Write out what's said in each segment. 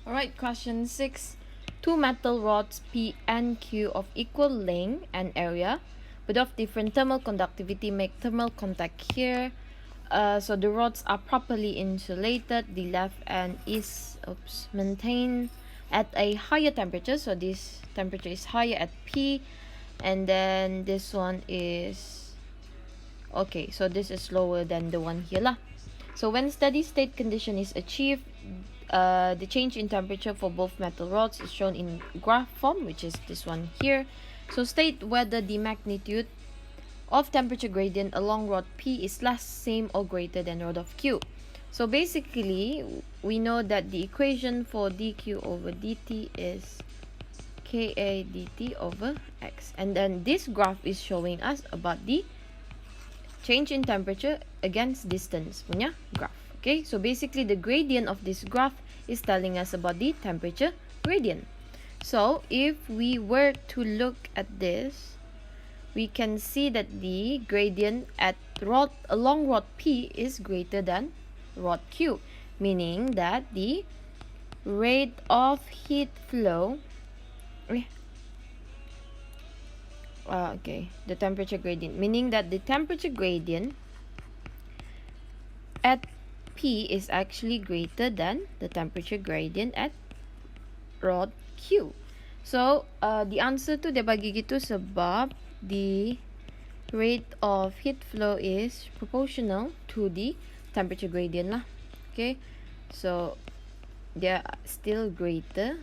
Alright, question 6. Two metal rods P and Q of equal length and area but of different thermal conductivity make thermal contact here. So the rods are properly insulated. The left end is maintained at a higher temperature. So this temperature is higher at P, and then this one is okay. So this is lower than the one here lah. So when steady state condition is achieved, the change in temperature for both metal rods is shown in graph form, which is this one here. So state whether the magnitude of temperature gradient along rod P is less, same or greater than rod of Q. So basically we know that the equation for dq over dt is ka dt over x, and then this graph is showing us about the change in temperature against distance punya graph. Okay, so basically the gradient of this graph is telling us about the temperature gradient. So if we were to look at this, we can see that the gradient at along rod P is greater than rod Q, meaning that the rate of heat flow the temperature gradient, meaning that the temperature gradient at P is actually greater than the temperature gradient at rod Q. So the answer to dia bagi gitu sebab the rate of heat flow is proportional to the temperature gradient lah. Okay, so they are still greater,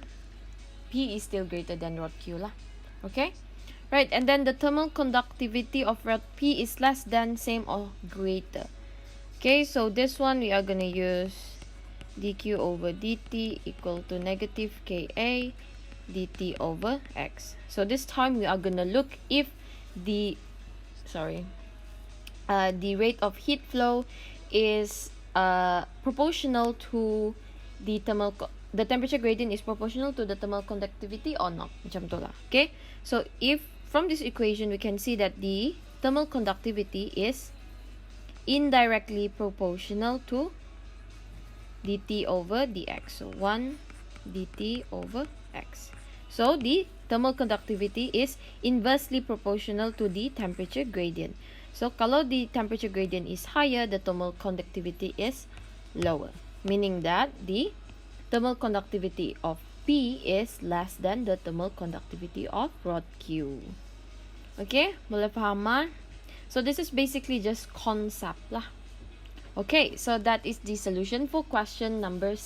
P is still greater than rod Q lah. Okay, right, and then the thermal conductivity of rod P is less than, same or greater. Okay, so this one we are gonna use dq over dt equal to negative ka dt over x. So this time we are gonna look if the rate of heat flow is proportional to the temperature gradient is proportional to the thermal conductivity or not, macam tu lah. Okay, so if from this equation we can see that the thermal conductivity is indirectly proportional to dt over dx. So 1 dt over x. So the thermal conductivity is inversely proportional to the temperature gradient. So kalau the temperature gradient is higher, the thermal conductivity is lower, meaning that the thermal conductivity of P is less than the thermal conductivity of rod Q. Okay, boleh faham ah? So this is basically just concept lah. Okay, so that is the solution for question number 6.